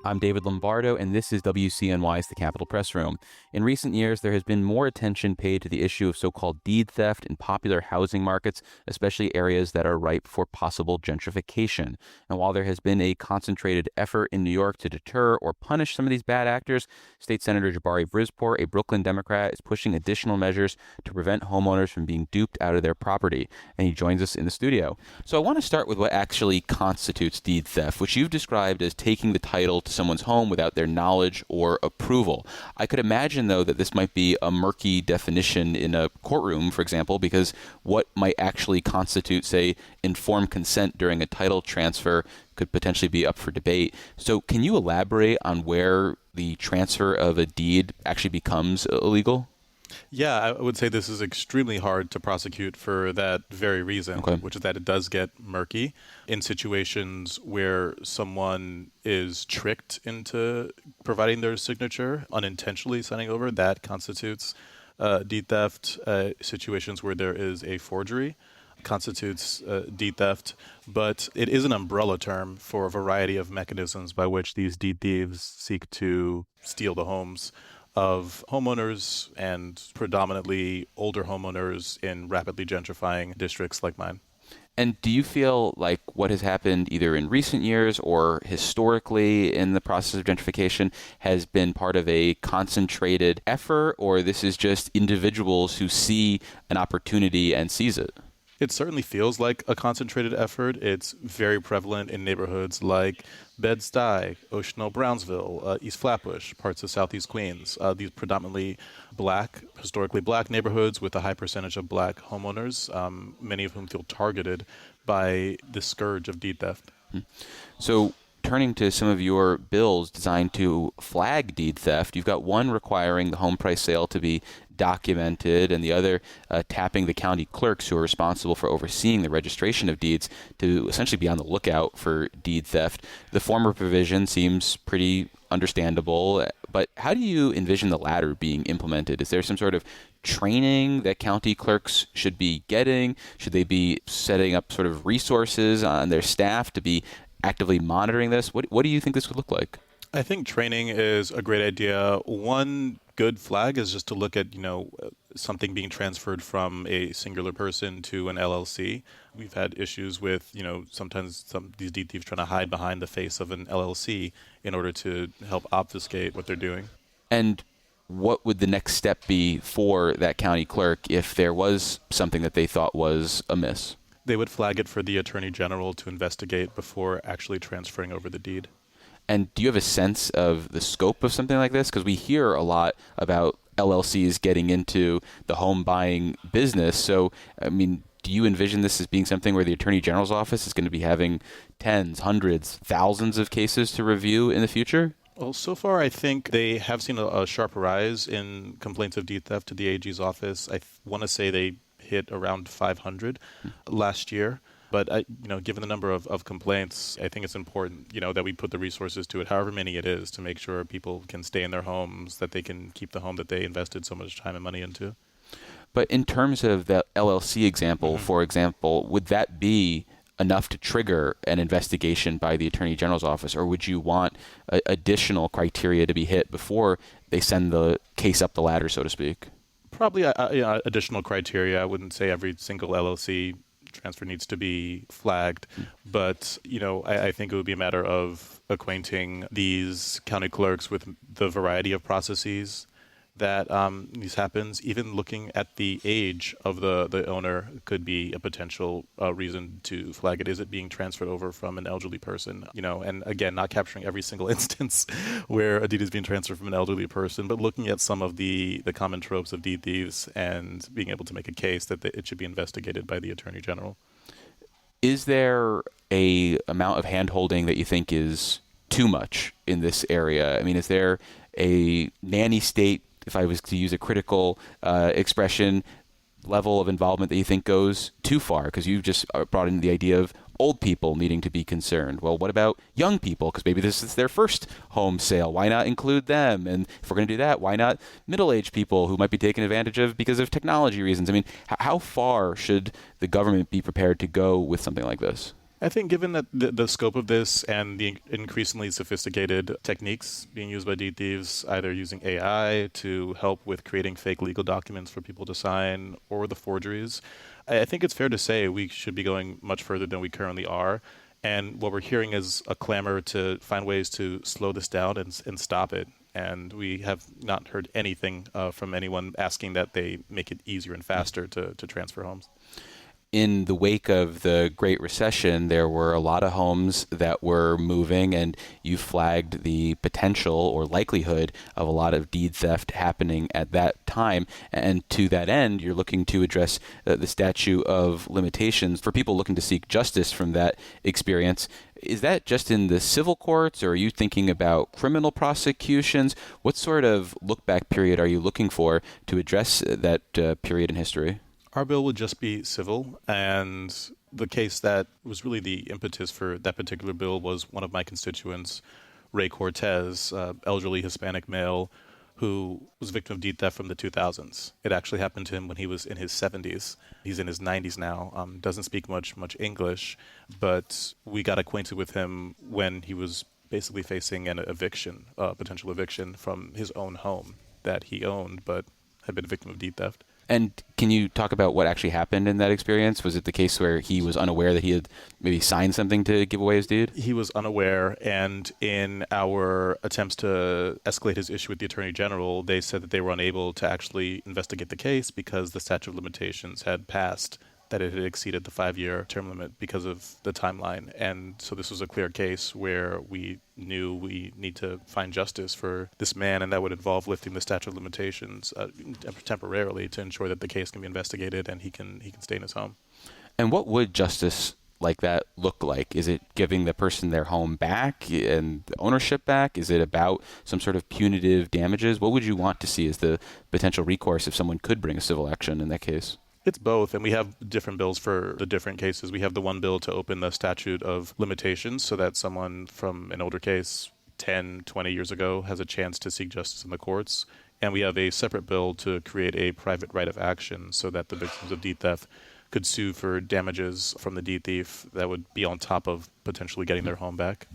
I'm David Lombardo, and this is WCNY's The Capitol Press Room. In recent years, there has been more attention paid to the issue of so-called deed theft in popular housing markets, especially areas that are ripe for possible gentrification. And while there has been a concentrated effort in New York to deter or punish some of these bad actors, State Senator Jabari Brisport, a Brooklyn Democrat, is pushing additional measures to prevent homeowners from being duped out of their property. And he joins us in the studio. So I want to start with what actually constitutes deed theft, which you've described as taking the title to someone's home without their knowledge or approval. I could imagine, though, that this might be a murky definition in a courtroom, for example, because what might actually constitute, say, informed consent during a title transfer could potentially be up for debate. So can you elaborate on where the transfer of a deed actually becomes illegal? Yeah, I would say this is extremely hard to prosecute for that very reason, which is that it does get murky in situations where someone is tricked into providing their signature, unintentionally signing over. That constitutes deed theft. Situations where there is a forgery constitutes deed theft, but it is an umbrella term for a variety of mechanisms by which these deed thieves seek to steal the homes of homeowners, and predominantly older homeowners in rapidly gentrifying districts like mine. And do you feel like what has happened either in recent years or historically in the process of gentrification has been part of a concentrated effort, or this is just individuals who see an opportunity and seize it? It certainly feels like a concentrated effort. It's very prevalent in neighborhoods like Bed-Stuy, Ocean Hill, Brownsville, East Flatbush, parts of Southeast Queens. These predominantly black, historically black neighborhoods with a high percentage of black homeowners, many of whom feel targeted by the scourge of deed theft. So turning to some of your bills designed to flag deed theft, you've got one requiring the home price sale to be documented, and the other tapping the county clerks who are responsible for overseeing the registration of deeds to essentially be on the lookout for deed theft. The former provision seems pretty understandable, but how do you envision the latter being implemented? Is there some sort of training that county clerks should be getting? Should they be setting up sort of resources on their staff to be actively monitoring this? What do you think this would look like? I think training is a great idea. One good flag is just to look at, something being transferred from a singular person to an LLC. We've had issues with, sometimes these deed thieves trying to hide behind the face of an LLC in order to help obfuscate what they're doing. And what would the next step be for that county clerk if there was something that they thought was amiss? They would flag it for the Attorney General to investigate before actually transferring over the deed. And do you have a sense of the scope of something like this? Because we hear a lot about LLCs getting into the home buying business. So, do you envision this as being something where the Attorney General's office is going to be having tens, hundreds, thousands of cases to review in the future? Well, so far, I think they have seen a sharp rise in complaints of deed theft to the AG's office. I want to say they hit around 500 last year. But, given the number of complaints, I think it's important, that we put the resources to it, however many it is, to make sure people can stay in their homes, that they can keep the home that they invested so much time and money into. But in terms of the LLC example, for example, would that be enough to trigger an investigation by the Attorney General's office, or would you want additional criteria to be hit before they send the case up the ladder, so to speak? Probably additional criteria. I wouldn't say every single LLC transfer needs to be flagged, but I think it would be a matter of acquainting these county clerks with the variety of processes that these happens. Even looking at the age of the owner could be a potential reason to flag it. Is it being transferred over from an elderly person? And again, not capturing every single instance where a deed is being transferred from an elderly person, but looking at some of the common tropes of deed thieves and being able to make a case that it should be investigated by the Attorney General. Is there a amount of hand-holding that you think is too much in this area? Is there a nanny state, if I was to use a critical expression, level of involvement that you think goes too far? Because you just brought in the idea of old people needing to be concerned. Well, what about young people? Because maybe this is their first home sale. Why not include them? And if we're going to do that, why not middle-aged people who might be taken advantage of because of technology reasons? How far should the government be prepared to go with something like this? I think given that the scope of this and the increasingly sophisticated techniques being used by deed thieves, either using AI to help with creating fake legal documents for people to sign or the forgeries, I think it's fair to say we should be going much further than we currently are. And what we're hearing is a clamor to find ways to slow this down and stop it. And we have not heard anything from anyone asking that they make it easier and faster to transfer homes. In the wake of the Great Recession, there were a lot of homes that were moving, and you flagged the potential or likelihood of a lot of deed theft happening at that time. And to that end, you're looking to address the statute of limitations for people looking to seek justice from that experience. Is that just in the civil courts, or are you thinking about criminal prosecutions? What sort of look-back period are you looking for to address that period in history? Our bill would just be civil, and the case that was really the impetus for that particular bill was one of my constituents, Ray Cortez, elderly Hispanic male who was a victim of deed theft from the 2000s. It actually happened to him when he was in his 70s. He's in his 90s now, doesn't speak much English, but we got acquainted with him when he was basically facing an eviction, potential eviction from his own home that he owned, but had been a victim of deed theft. And can you talk about what actually happened in that experience? Was it the case where he was unaware that he had maybe signed something to give away his deed? He was unaware, and in our attempts to escalate his issue with the Attorney General, they said that they were unable to actually investigate the case because the statute of limitations had passed, that it had exceeded the 5-year term limit because of the timeline. And so this was a clear case where we knew we need to find justice for this man, and that would involve lifting the statute of limitations temporarily to ensure that the case can be investigated and he can stay in his home. And what would justice like that look like? Is it giving the person their home back and ownership back? Is it about some sort of punitive damages? What would you want to see as the potential recourse if someone could bring a civil action in that case? It's both, and we have different bills for the different cases. We have the one bill to open the statute of limitations so that someone from an older case 10, 20 years ago has a chance to seek justice in the courts. And we have a separate bill to create a private right of action so that the victims of deed theft could sue for damages from the deed thief that would be on top of potentially getting their home back.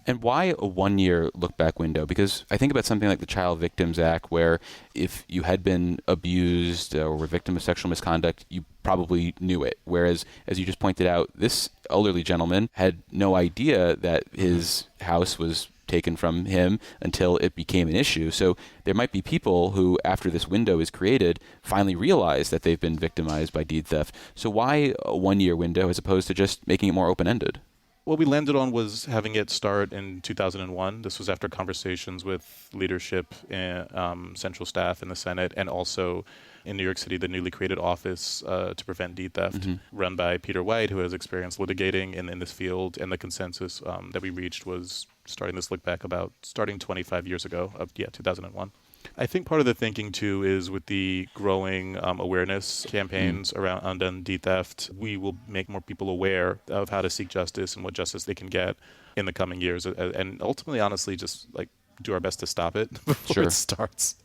And why a 1-year look-back window? Because I think about something like the Child Victims Act, where if you had been abused or were victim of sexual misconduct, you probably knew it. Whereas, as you just pointed out, this elderly gentleman had no idea that his house was taken from him until it became an issue. So there might be people who, after this window is created, finally realize that they've been victimized by deed theft. So why a 1-year window as opposed to just making it more open-ended? What we landed on was having it start in 2001. This was after conversations with leadership and central staff in the Senate, and also in New York City, the newly created Office to Prevent Deed Theft, run by Peter White, who has experience litigating in this field. And the consensus that we reached was starting this look back about starting 25 years ago of 2001. I think part of the thinking, too, is with the growing awareness campaigns around undone deed theft, we will make more people aware of how to seek justice and what justice they can get in the coming years. And ultimately, honestly, just like do our best to stop it before it starts.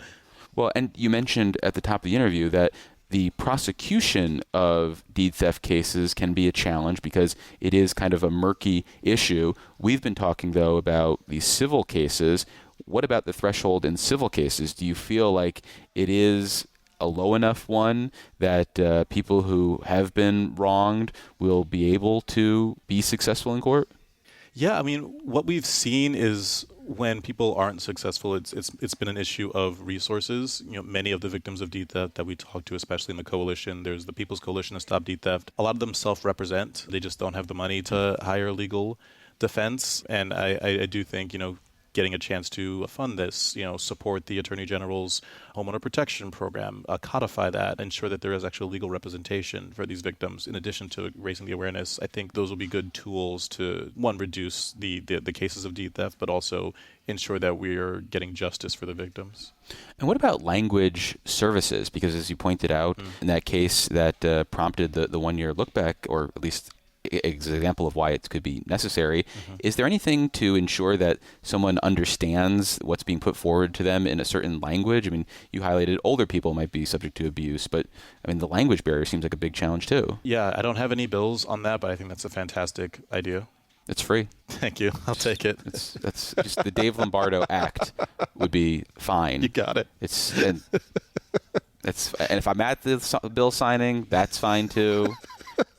Well, and you mentioned at the top of the interview that the prosecution of deed theft cases can be a challenge because it is kind of a murky issue. We've been talking, though, about these civil cases. What about the threshold in civil cases? Do you feel like it is a low enough one that people who have been wronged will be able to be successful in court? Yeah, I mean, what we've seen is when people aren't successful, it's been an issue of resources. You know, many of the victims of deed theft that we talk to, especially in the coalition, there's the People's Coalition to Stop Deed Theft. A lot of them self-represent. They just don't have the money to hire legal defense. And I do think, getting a chance to fund this, support the Attorney General's homeowner protection program, codify that, ensure that there is actual legal representation for these victims, in addition to raising the awareness. I think those will be good tools to, one, reduce the cases of deed theft, but also ensure that we're getting justice for the victims. And what about language services? Because as you pointed out, in that case that prompted the 1-year look back, or at least example of why it could be necessary. Mm-hmm. Is there anything to ensure that someone understands what's being put forward to them in a certain language? I mean, you highlighted older people might be subject to abuse, but I mean, the language barrier seems like a big challenge too. Yeah, I don't have any bills on that, but I think that's a fantastic idea. It's free. Thank you. I'll take it. That's just the Dave Lombardo Act would be fine. You got it. And if I'm at the bill signing, that's fine too.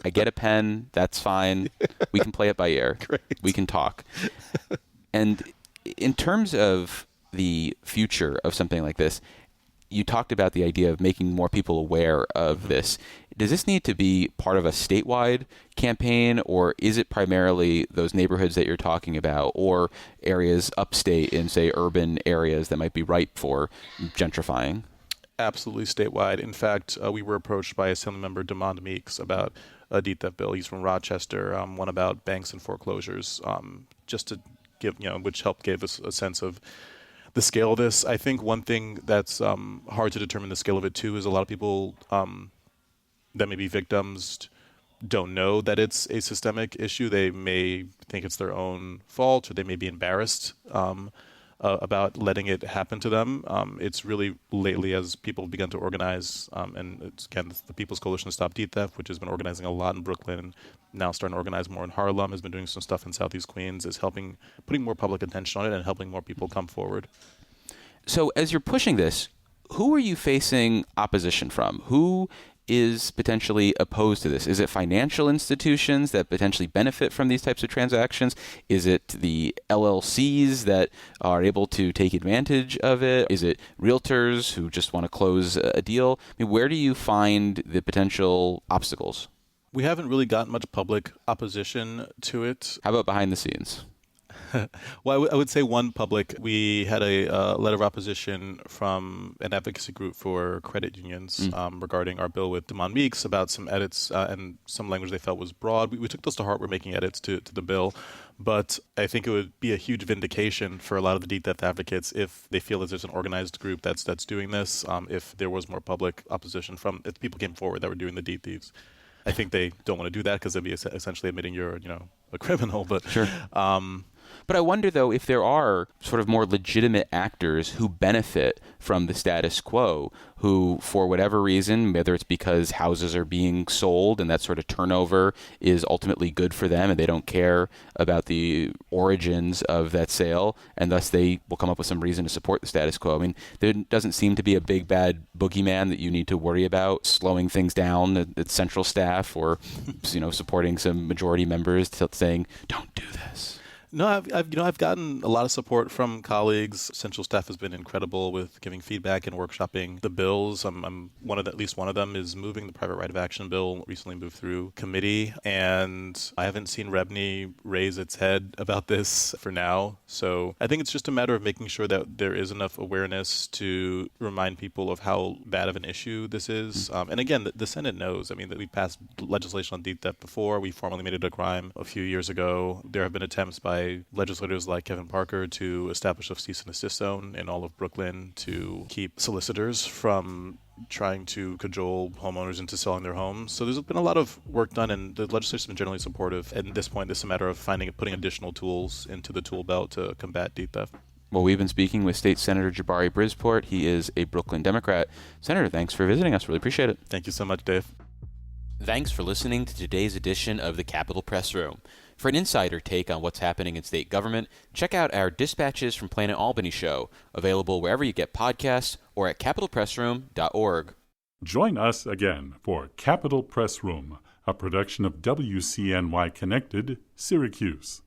I get a pen, that's fine. We can play it by ear. Great. We can talk. And in terms of the future of something like this, you talked about the idea of making more people aware of this. Does this need to be part of a statewide campaign, or is it primarily those neighborhoods that you're talking about, or areas upstate in, say, urban areas that might be ripe for gentrifying? Absolutely statewide. In fact, we were approached by Assemblymember Demond Meeks about a deed theft bill. He's from Rochester, one about banks and foreclosures, just to give, which helped give us a sense of the scale of this. I think one thing that's hard to determine the scale of it too is a lot of people that may be victims don't know that it's a systemic issue. They may think it's their own fault, or they may be embarrassed about letting it happen to them. It's really lately, as people have begun to organize, and it's, again, the People's Coalition to Stop Deed Theft, which has been organizing a lot in Brooklyn and now starting to organize more in Harlem, has been doing some stuff in Southeast Queens, is helping, putting more public attention on it and helping more people come forward. So as you're pushing this, who are you facing opposition from? Who is potentially opposed to this? Is it financial institutions that potentially benefit from these types of transactions? Is it the LLCs that are able to take advantage of it? Is it realtors who just want to close a deal? I mean, where do you find the potential obstacles? We haven't really gotten much public opposition to it. How about behind the scenes? Well, I would say one public. We had a letter of opposition from an advocacy group for credit unions regarding our bill with Demond Meeks about some edits and some language they felt was broad. We took those to heart. We're making edits to the bill. But I think it would be a huge vindication for a lot of the deed theft advocates if they feel that there's an organized group that's doing this, if there was more public opposition from, if people came forward that were doing the deed thieves. I think they don't want to do that because they'd be essentially admitting you're, a criminal. But sure. But I wonder, though, if there are sort of more legitimate actors who benefit from the status quo, who, for whatever reason, whether it's because houses are being sold and that sort of turnover is ultimately good for them and they don't care about the origins of that sale, and thus they will come up with some reason to support the status quo. I mean, there doesn't seem to be a big bad boogeyman that you need to worry about slowing things down at central staff or, supporting some majority members saying, don't do this. No, I've gotten a lot of support from colleagues. Central staff has been incredible with giving feedback and workshopping the bills. I'm at least one of them is moving the private right of action bill. Recently moved through committee, and I haven't seen REBNY raise its head about this for now. So I think it's just a matter of making sure that there is enough awareness to remind people of how bad of an issue this is. And again, the Senate knows. I mean, that we passed legislation on deed theft before. We formally made it a crime a few years ago. There have been attempts by legislators like Kevin Parker to establish a cease and desist zone in all of Brooklyn to keep solicitors from trying to cajole homeowners into selling their homes. So there's been a lot of work done, and the legislature's been generally supportive. And at this point, it's a matter of putting additional tools into the tool belt to combat deed theft. Well, we've been speaking with State Senator Jabari Brisport. He is a Brooklyn Democrat. Senator, thanks for visiting us. Really appreciate it. Thank you so much, Dave. Thanks for listening to today's edition of the Capitol Press Room. For an insider take on what's happening in state government, check out our Dispatches from Planet Albany show, available wherever you get podcasts or at capitolpressroom.org. Join us again for Capitol Press Room, a production of WCNY Connected, Syracuse.